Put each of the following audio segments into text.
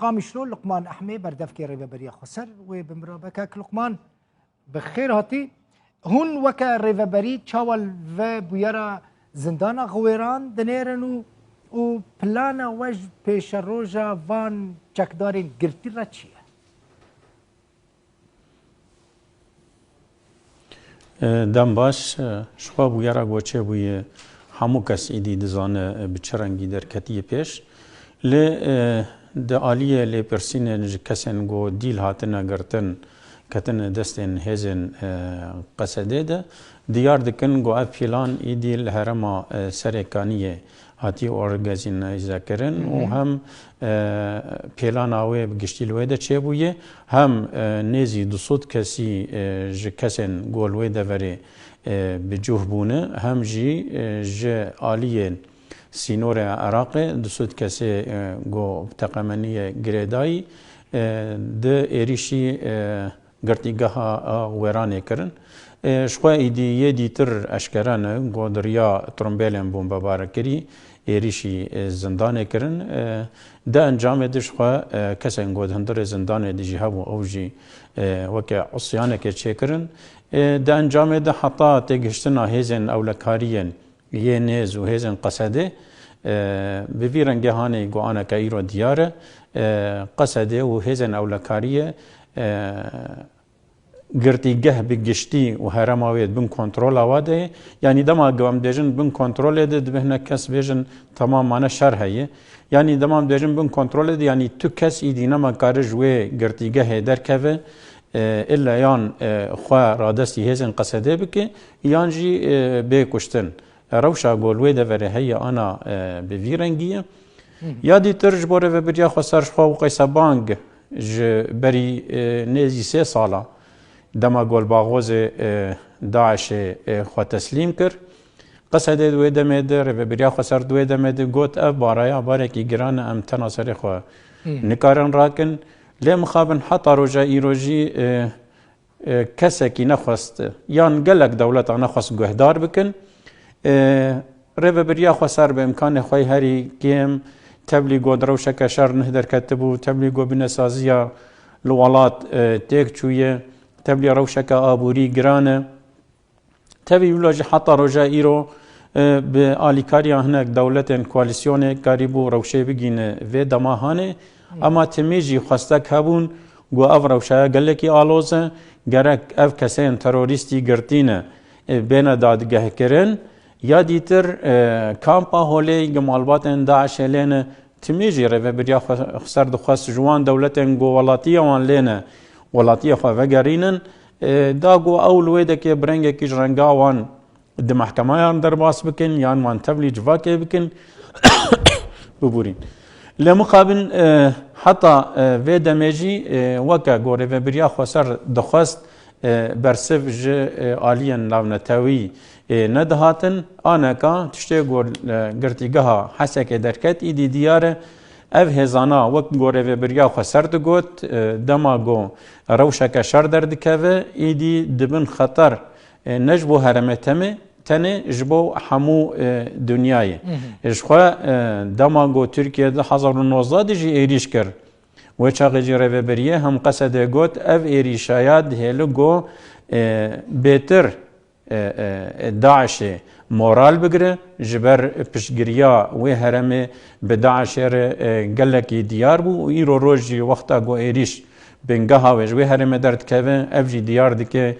مقام شلون لقمان أحمي بردفكي ريفابريا خسر وبمرابكك لقمان بخير هاتي هون وكا ريفابري تشاول و بويرا زندانا غويران دنيرن و بلانا وج پیش روژا وان چکدارین گرتی را چیه؟ دم باش شخوا بویرا گوچه بوی همو کس ایدی دزانه بچرنگی در کتی پیش لی ده آلیه لی پرسین کسین گو دیل هاتنه گرتن کتن دستن هزن قصده ده دیار دکن گو اف پیلان ایدی الهرما سرکانیه هاتی ارگزین ذکرن و هم پیلان آوه بگشتی لویده چه بویه هم نیزی دوسود کسی کسین گول ویده وره بجوه بونه هم جی آلیه سینور عراق دوسود کسی گو تقمنی گریدایی ده ایریشی گرتیگاه ویرانه کرن شخوا ایدی یه دیتر اشکرانه گو دریا ترمبیلن بومبا بارکری ایریشی زندانه کرن ده انجام ده شخوا کسان گو هندر زندانه دی جهاب و اوجی وکه عصیانه که چه کرن ده انجام ده حتا تگشتنا هیزن اولکاریین یه نیز و هیزن قصده بویرنگه هانه گو آنه که ایرو دیاره قصده و هیزن اولکاریه گرتیگه بگشتی و هرماوید بن کنترل آواده یعنی دما گوام دیجن بن کنترل ده دبهنه کس بیجن تمام مانه شر هیه یعنی دما دیجن بن کنترل ده یعنی تو کس ایدینه ما کارج و گرتیگه در که الا یان خواه رادستی هزن قصده بکه یان جی بکشتن روشا گولوی ده وره هیه آنا بویرنگیه یادی ترج بوره و بریا خسرش خواه و قیسا بانگ بری نیزی 3 ساله دما گل باغوز داعش خو تسلیم کر قصد دوی دمده و بریا خسر دوی دمده گوت اف بارایا بارکی گران ام تناصر خو نکارن راکن لی مخابن حتی روژا ایروژی کسکی نخواست یان گلک دولتا نخواست گهدار بکن رو بریا خسر به امکان خوی هری کم تبلیغ دروشک شر نهدر کتبو تبلیغ بنسازیا لوالات تیک چویه تبلیغ روشک آبوری گرانه تبلیغ حتی روژا ایرو به آلیکاری هنک دولت کوالیسیون کاریبو روشه بگینه و دماهانه اما تمیجی خواستک هبون گو اف روشه گلکی آلوزه گرک اف کسین تروریستی گرتینه بین دادگه کرن یا دیتر کامپا هولی گمالباتن داعش لینه تمیجی رو بریا خسر دخواست جوان دولتن گو ولاتیه وان لینه ولاتیه خواه وگرینن دا گو اول ویده که برنگه کش رنگا وان ده محکمه یان در باس بکن یان وان تبلی جواکه بکن ببورین لمقابل حتی وی دمیجی وکا گوره و بریا خسر دخواست برسف جه آلین لاونتاوی ندهاتن آنه که تشتی گرتیگه حسک درکت ایدی دیاره اف هزانا وقت گوره و بریا خسر دگوت دما گو روشک شر دردکه ایدی دبن خطر نجبو هرمتمه تنه جبو همو دنیای اشخوا دما گو ترکیه ده 2019 دیجی ایریش کر و چاقی جی رو بریه هم قصده گوت اف ایریشایات هلو گو بهتر داعش مورال بگره جبر پشگریا و هرمه به داعش گلکی دیار بو و ایرو روزی وقتا گو ایریش بنگاه و هرمه درد که افجی دیار دی که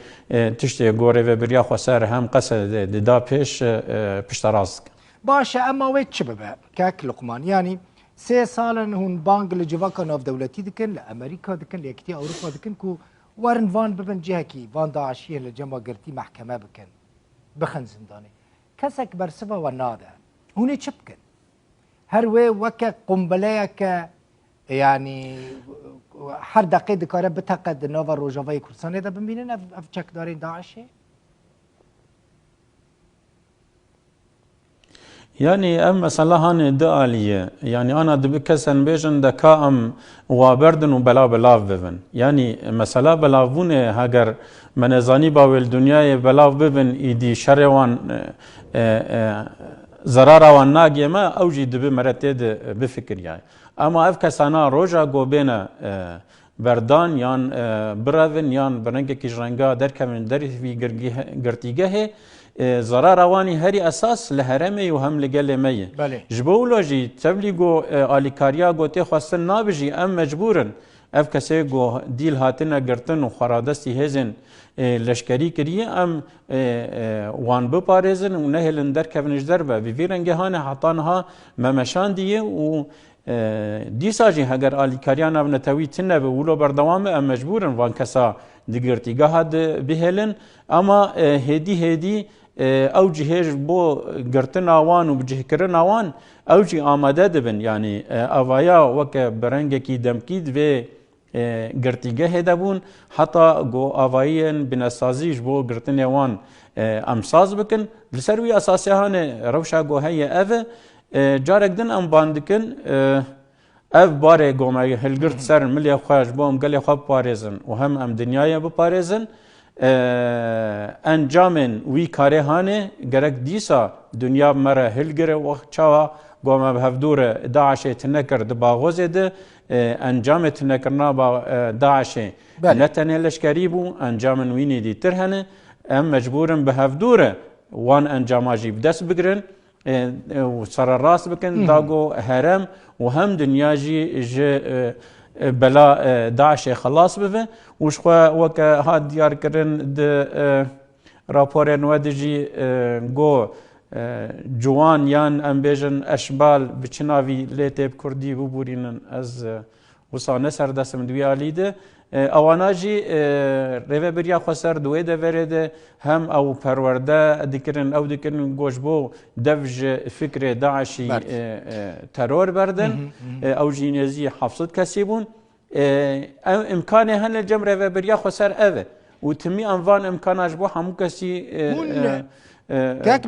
تشتی گوره و بریا خسر هم قصد دا پشتراز باشه اما وید چه ببه که لقمان یعنی 3 سالن هون بانگ لجواکا ناف دولتی دکن لامریکا دکن لیکتی اوروپا دکن کو ورن وان ببن جهکی وان داعشیه لجمع گرتی محکمه بکن بخن زندانه کسک برسبه و ناده هونه چه بکن هر وی وکه قنبله که یعنی هر دقیقه دکاره بتقد ناف روژاوای کردستانه ده ببینن اف چکدارین داعشه يعني ام مثلا هان داليه يعني انا دبكسن بيجن دكا ام وابردن وبلا بلاف ببن يعني مثلا بلافون هاگر منزاني باول دنيا بلاف ببن ايدي شروان زرارا وان ناگي ما اوجي دب مرتد بفكر يعني اما اف کسانا روژا گو بینه بردان یان براون یان برنگه که جرنگا درکمن دری وی گرتیگه ضرر روانی هری اساس لهرمه و هم لگل میه جبولوجی تبلیگو آلیکاریا گوته خواستن نابجی ام مجبورن اف کسی گو دیل هاتنه گرتن و خرادستی هزن لشکری کریه ام وان بپارزن و نهلن درکونش دربه وی رنگه هانه حطانها ممشان دیه و دیساجی هگر آلیکاریان او نتوی تنه به ولو بردوامه ام مجبورن وان کسا دیگرتیگاه بهلن اما هدی او جهش بو گرتن آوان و بجه کرن آوان او جی آماده دبن یعنی اوایا وک برنگه کی دمکید و گرتیگه دبون حتی گو آوائین بناسازیش بو گرتن آوان امساز بکن لسروی اساسی هانه روشا گو هی اوه جارک دن ام باندکن اف باره گومه هلگرت سر ملی خواهش بوم گلی خواب پارزن و هم ام دنیای بپارزن انجامن وی کاره هانه گرک دیسا دنیا مره هلگره وقت چاوا گومه به هفدور داعش تنکر دباغوزه ده انجام تنکرنا با داعش نتنه لشکری بو انجامن وینی دی ترهنه ام مجبورن به هفدور وان انجاماجی بدست بگرن و سر راست بکن داگو هرم و هم دنیا جی بلا داعش خلاص بفه وش خو وک هاد دیار کرن د راپور نودجی گو جوان یان ام بیژن اشبال بچناوی لیتب کردی ببورینن از وسانه سر دستم دوی آلیده اواناجی ریوه بریا خسر دوی ده ورده هم او پرورده دکرن او دکرن گوشبو دوج فکر داعشی ترور بردن او جینیزی حفظت کسی بون امکانه هن جم ریوه بریا خسر اوه و تمی انوان امکاناش بو همو کسی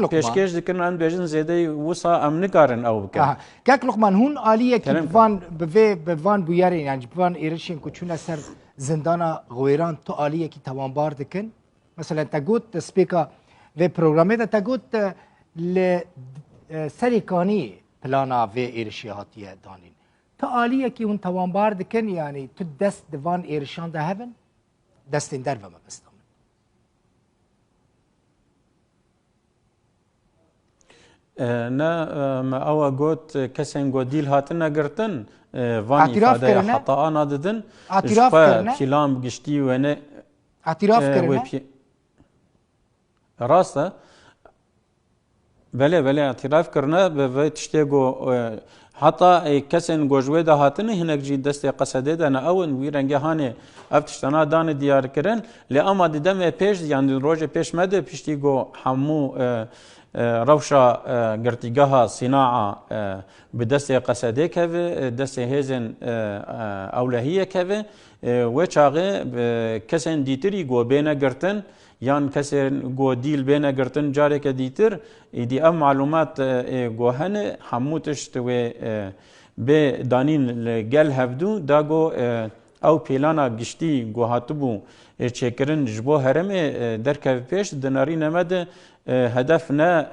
پیشکش دکرن ام بیژن زیده وسا ام نکارن او بکن کاک لقمان هون آلیه که بوان بویارین یعنی بوان ایرشین کچونه سر زندانا غویران تو آلیه کی توانبار دکن مثلا تا گوت سپیکا و پروگرامه تا گوت ل سریکانی پلانا و ایرشیاتیه دانین تو آلیه کی هون توانبار دکن یعنی تو دست دوان ایرشان ده هبن دستین در و مبستم نه ما او گوت کسین گو دیل هاتن نگرتن وان ifade خطا ناددن اعتراف کرنه کلام گشتی و نه اعتراف کرنه راسته بله اعتراف کرنه به تشتی گو حتی کسین گوجوه ده هاتن هنگ جی دست قصده ده نه اون وی رنگه هانه اف تشتنا دان دیار کرن لی اما دیدم پیش یعنی روز پیش مده پیشتی گو همو روشا گرتیگاه صناعه به دست قصده که دست هزن اولهیه که و چاقه کسین دیتری گو بینه گرتن یان کسین گو دیل بینه گرتن جاره که دیتر ایدی ام معلومات گو هنه هموتشت و به دانین گل هفدو دا گو او پیلانا گشتی گو هاتبو چکرن جبو هرم درکه پیش دناری نمده هدف نه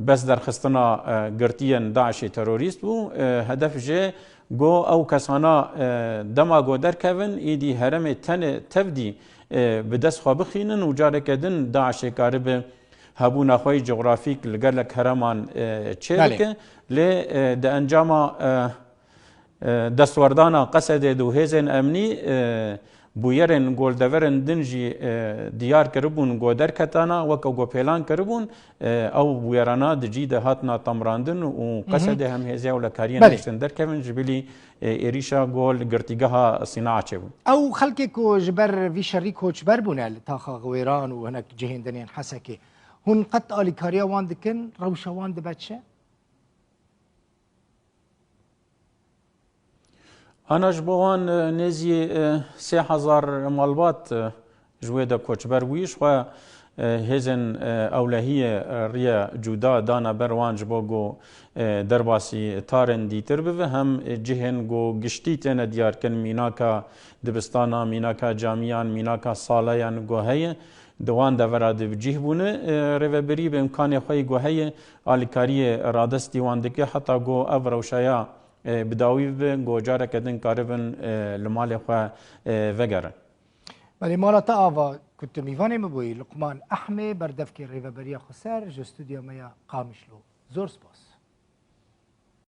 بس در خستنا گرتیان داعش تروریست بو هدف جه گو او کسانا دما گو در کون ایدی هرم تن تفدی به دست خواه بخینن و جاره کدن داعش کارب هبونا خوی جغرافیک لگرلک هرمان چه بکه لی ده انجام دستوردانا قصد دو هزن امنی بویرن گل دورن دنجی دیار کربون گو در کتانا وکو گو پیلان کربون او بویرانا دجی ده هاتنا تمراندن و قصد هم هزیا و لکارین نشتن در کمن جبلی ایریشا گول گرتیگاه صناعه چه بون او خلقی کو جبر وی شریک کو جبر بونه لتاخا غویران و هناك جهندنین حسکه هون قط آلی کاریا وان دکن روشا وان دبچه انا جبوان نزی 3000 مالبات جویده کوچبر ویش و هزن اولهی ریا جودا دانا بروان جبوگو درباسی تارن دیتر به هم جهن گو گشتی تن دیار کن میناکا دبستانا میناکا جامیان میناکا سالیان گو هی دوان دورا دوجیه بونه روبری به امکان خوی گو هی آلیکاری رادس دیوان دکه حتی گو او روشایا بداوی بن گوجاره کدن کاربن لمال خو وگرن ولی مالا تا آوا كنت ميفاني مبوي لقمان أحمي بردفكي ريفا بريا خسار جو استوديو ميا قامشلو زور سباس